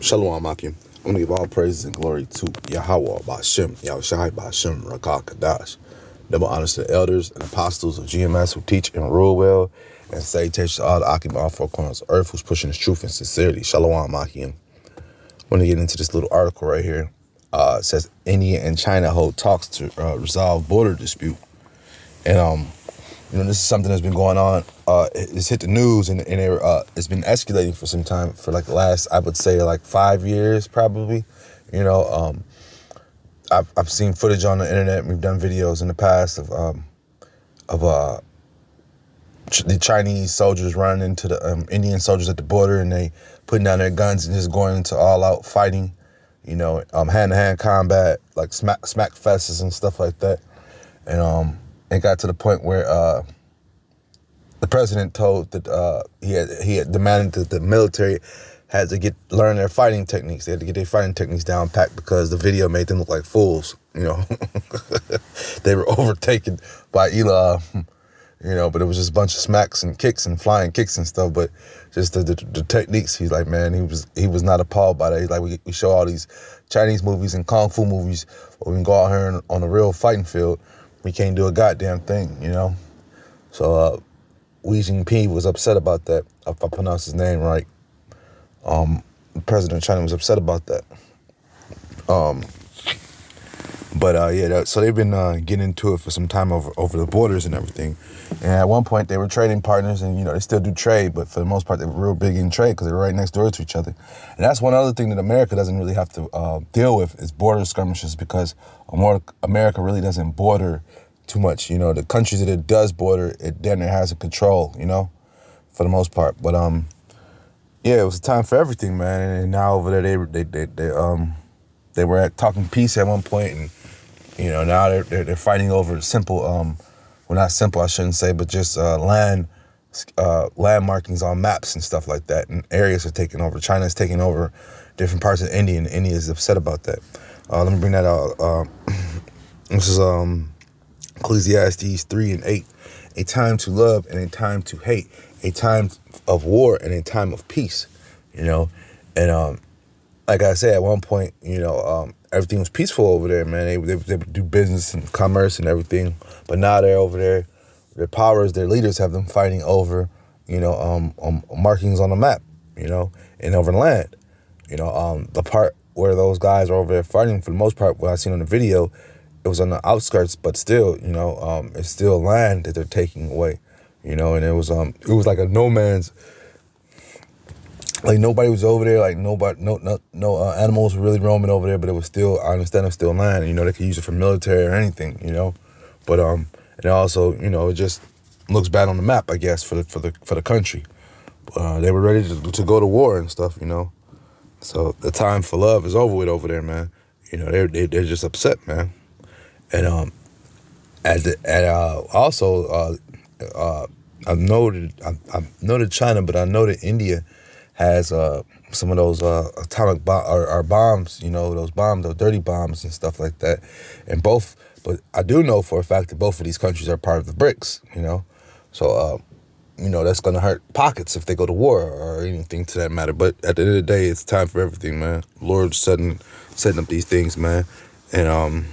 Shalom Akim. I want to give all praises and glory to Yahweh, Bashem, Yahushai, Bashem, Rakah, Kadash. Double honors to the elders and apostles of GMS who teach and rule well, and salutations to all the Akim all four corners of earth who's pushing his truth and sincerity. Shalom Akim. I want to get into this little article right here. It says India and China hold talks to resolve border dispute. And this is something that's been going on. It's hit the news, and it's been escalating for some time, for like the last, I would say, like 5 years probably. I've seen footage on the internet. We've done videos in the past of the Chinese soldiers running into the Indian soldiers at the border, and they putting down their guns and just going into all-out fighting. Hand-to-hand combat, like smack fests and stuff like that. And it got to the point where the president told that he had demanded that the military had to learn their fighting techniques. They had to get their fighting techniques down packed because the video made them look like fools. They were overtaken by Elah. But it was just a bunch of smacks and kicks and flying kicks and stuff. But just the techniques, he's like, man, he was not appalled by that. He's like, we show all these Chinese movies and Kung Fu movies, but we can go out here on a real fighting field, we can't do a goddamn thing, So Xi Jinping was upset about that, if I pronounce his name right. The president of China was upset about that. So they've been getting into it for some time over the borders and everything. And at one point they were trading partners, and they still do trade, but for the most part they were real big in trade because they were right next door to each other. And that's one other thing that America doesn't really have to deal with is border skirmishes, because America really doesn't border too much. The countries that it does border, it then it has a control, for the most part. But it was a time for everything, man. And now over there they were talking peace at one point, and now they're fighting over simple, well, not simple, I shouldn't say, but just land markings on maps and stuff like that. And areas are taking over. China's taking over different parts of India, and India is upset about that. Let me bring that out. This is Ecclesiastes 3:8. A time to love and a time to hate. A time of war and a time of peace. And like I said, at one point, everything was peaceful over there, man. They would do business and commerce and everything. But now they're over there. Their powers, their leaders have them fighting over, markings on the map, and over land. The part where those guys are over there fighting, for the most part, what I seen on the video, it was on the outskirts, but still, it's still land that they're taking away, and it was like a no man's. Like nobody was over there, like no animals were really roaming over there, but it was still, I understand it's still land, they could use it for military or anything, but and also, it just looks bad on the map, I guess, for the country. They were ready to go to war and stuff, so the time for love is over with over there, man. They're just upset, man. And also I've noted China, but I know that India has some of those atomic bombs, those bombs, those dirty bombs and stuff like that. But I do know for a fact that both of these countries are part of the BRICS, So, that's going to hurt pockets if they go to war or anything to that matter. But at the end of the day, it's time for everything, man. Lord's setting up these things, man. And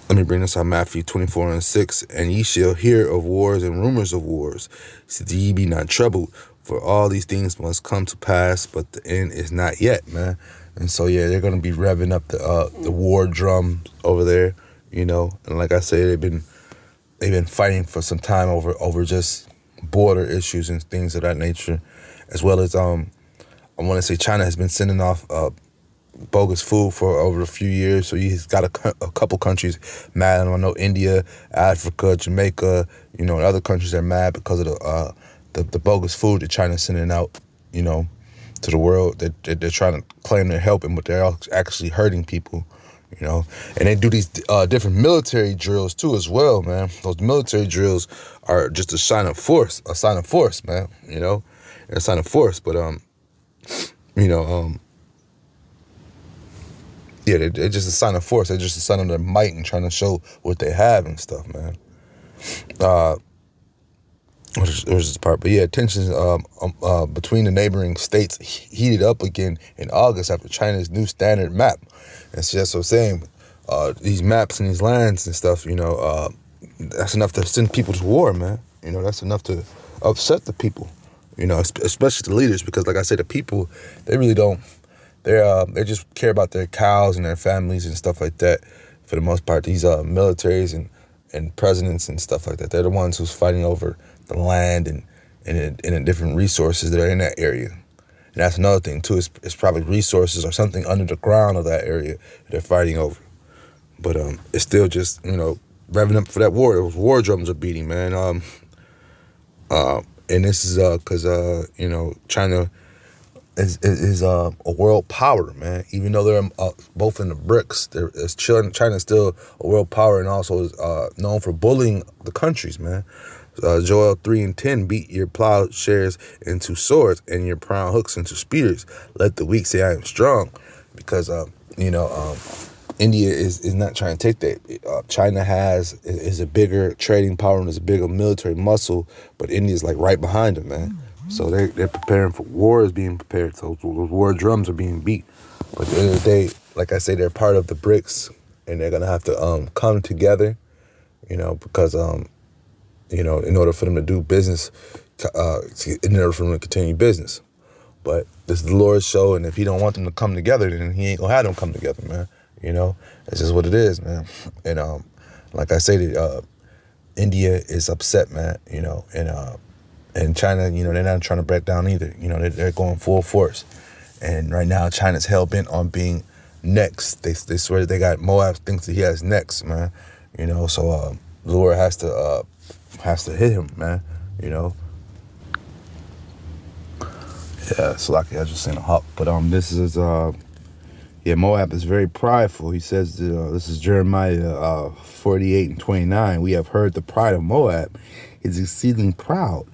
let me bring this out, Matthew 24:6. And ye shall hear of wars and rumors of wars. So ye be not troubled. For all these things must come to pass, but the end is not yet, man. And so, they're going to be revving up the war drum over there, And like I say, they've been fighting for some time over just border issues and things of that nature, as well as I want to say China has been sending off bogus food for over a few years. So he's got a couple countries mad. I know India, Africa, Jamaica, and other countries are mad because of the bogus food that China's sending out, to the world. They're trying to claim they're helping, but they're actually hurting people, And they do these different military drills too as well, man. Those military drills are just a sign of force, man. They're a sign of force, but they're just a sign of force. They're just a sign of their might and trying to show what they have and stuff, man. There's this part, but yeah, tensions between the neighboring states heated up again in August after China's new standard map. And so that's what I'm saying. These maps and these lands and stuff, that's enough to send people to war, man. That's enough to upset the people, especially the leaders, because like I said, the people, they really don't, they just care about their cows and their families and stuff like that. For the most part, these militaries and presidents and stuff like that, they're the ones who's fighting over the land and the different resources that are in that area. And that's another thing too. It's probably resources or something under the ground of that area that they're fighting over. But it's still just revving up for that war. Those war drums are beating, man. And this is because China is a world power, man. Even though they're both in the BRICS, China's still a world power and also is known for bullying the countries, man. Joel 3:10, beat your plowshares into swords and your prime hooks into spears. Let the weak say I am strong, because India is not trying to take that. China is a bigger trading power and is a bigger military muscle, but India's like right behind them, man. So they're preparing for war, is being prepared. So those war drums are being beat. But at the end of the day, like I say, they're part of the BRICS, and they're gonna have to come together, because in order for them to do business, in order for them to continue business. But this is the Lord's show, and if he don't want them to come together, then he ain't gonna have them come together, man. It's just what it is, man. And like I said, India is upset, man. And China, they're not trying to back down either. They're going full force. And right now, China's hell bent on being next. They swear they got Moab thinks that he has next, man. So the Lord has to hit him, man. Yeah, it's lucky I just seen a hawk. But this is Moab is very prideful. He says this is Jeremiah 48:29. We have heard the pride of Moab. He's exceeding proud.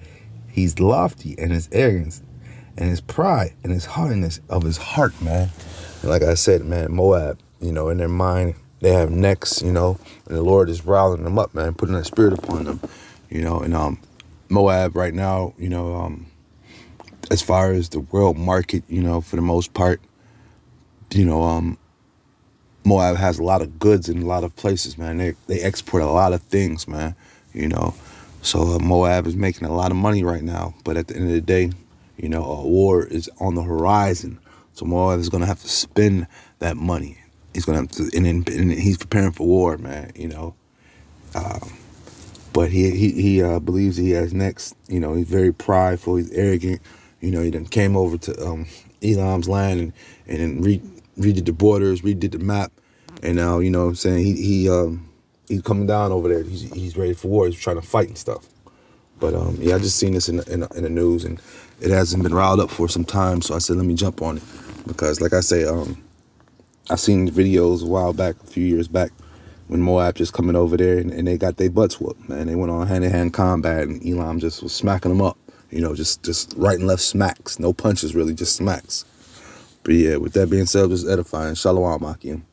He's lofty in his arrogance and his pride and his haughtiness of his heart, man. And like I said, man, Moab, in their mind, they have necks, and the Lord is riling them up, man, putting that spirit upon them, and Moab right now, as far as the world market, for the most part, Moab has a lot of goods in a lot of places, man. They export a lot of things, man, So Moab is making a lot of money right now. But at the end of the day, a war is on the horizon. So Moab is going to have to spend that money. He's going to have to, and he's preparing for war, man, But he believes he has next. He's very prideful. He's arrogant. He then came over to Elam's land and then redid the borders, redid the map. And now, what I'm saying, he's coming down over there. He's ready for war. He's trying to fight and stuff. But I just seen this in the news, and it hasn't been riled up for some time. So I said, let me jump on it, because like I say, I seen videos a few years back, when Moab just coming over there and they got their butts whooped, man. They went on hand-to-hand combat, and Elam just was smacking them up, just right and left smacks, no punches really, just smacks. But yeah, with that being said, just edifying. Shalom, Akim.